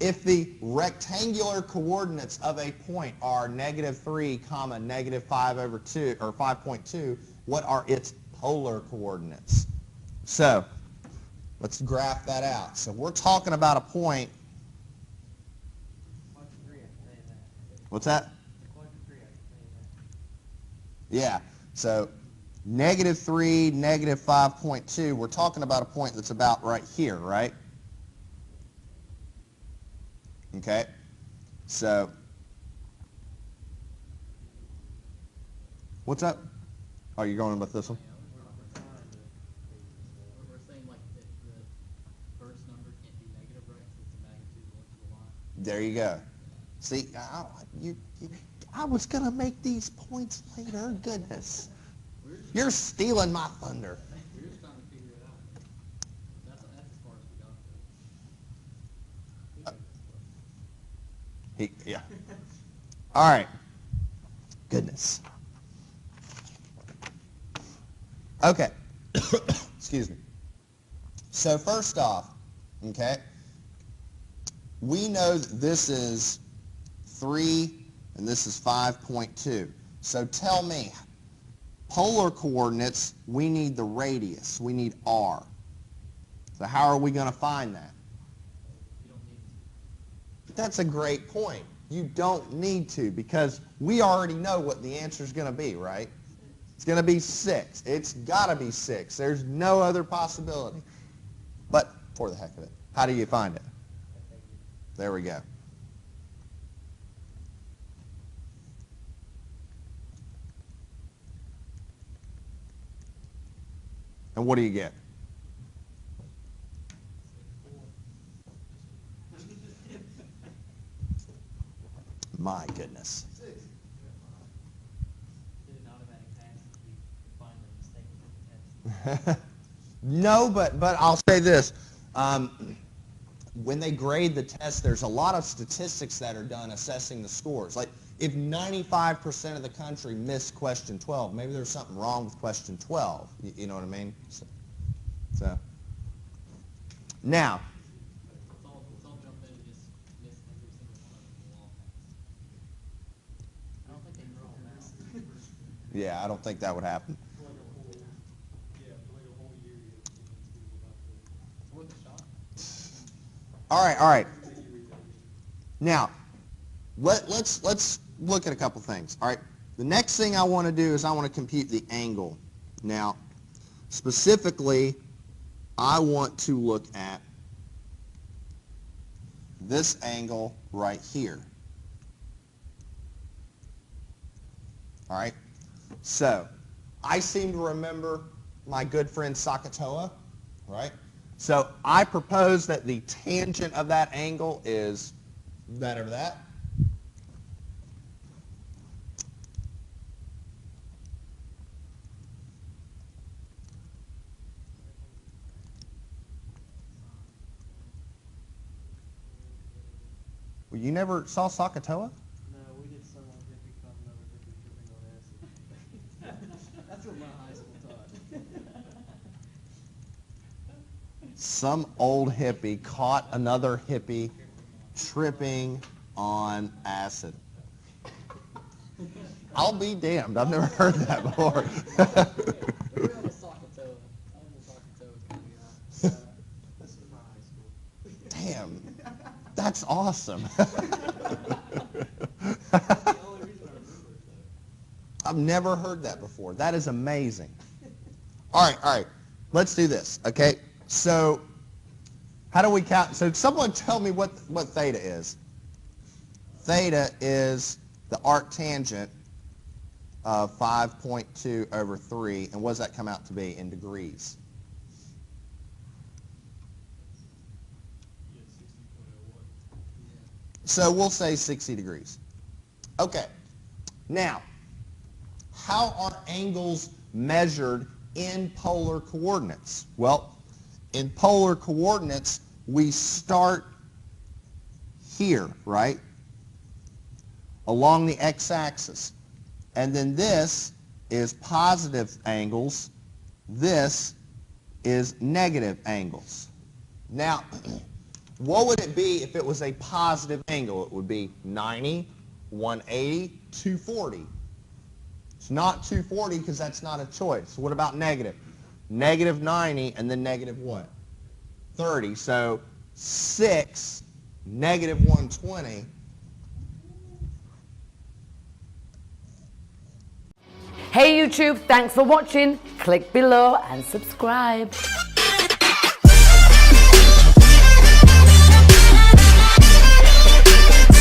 if the rectangular coordinates of a point are -3, -5/2 or 5.2, what are its polar coordinates? So let's graph that out. So we're talking about a point. What's that? Yeah. So -3, -5.2, we're talking about a point that's about right here, right? Okay. So what's up? Oh, you're going with this one? We're saying like the first number can't be negative, right? So it's the magnitude of the line. There you go. See, I was going to make these points later. Goodness. You're stealing my thunder. We're just trying to figure it out. That's as far as we got. Yeah. All right. Goodness. Okay. Excuse me. So first off, okay, we know that this is 3 and this is 5.2. So tell me, polar coordinates, we need the radius. We need r. So how are we going to find that? You don't need to. That's a great point. You don't need to, because we already know what the answer is going to be, right? It's going to be 6. It's got to be 6. There's no other possibility. But for the heck of it, how do you find it? There we go. And what do you get? My goodness. No, but I'll say this. When they grade the test, there's a lot of statistics that are done assessing the scores. Like, if 95% of the country missed question 12, maybe there's something wrong with question 12. You know what I mean? So now, Let's all jump in and just miss every single one of them. We'll all pass. I don't think they can all math. yeah, I don't think that would happen. It's worth a shot. All right. Now, let's look at a couple things. All right. The next thing I want to do is I want to compute the angle. Now, specifically, I want to look at this angle right here. All right. So, I seem to remember my good friend Sakatoa, right? So I propose that the tangent of that angle is that over that. Well, you never saw Sakatoa? No, we did some on hippie caught another hippie tripping on acid. That's what my high school taught. Some old hippie caught another hippie tripping on acid. I'll be damned. I've never heard that before. We're on the Sakatoa. I'm on the Sakatoa coming out. This was my high school. Damn. That's awesome. That's the only reason I remember it, though. I've never heard that before. That is amazing. All right. Let's do this, okay? So how do we count? So someone tell me what theta is. Theta is the arctangent of 5.2 over 3. And what does that come out to be in degrees? Yeah, 60.01. So we'll say 60 degrees. Okay. Now, how are angles measured in polar coordinates? Well, in polar coordinates, we start here, right? Along the x-axis. And then this is positive angles. This is negative angles. Now, What would it be if it was a positive angle? It would be 90, 180, 240. It's not 240 because that's not a choice. What about negative? Negative 90 and then negative what? 30. So 6, negative 120. Hey YouTube, thanks for watching. Click below and subscribe.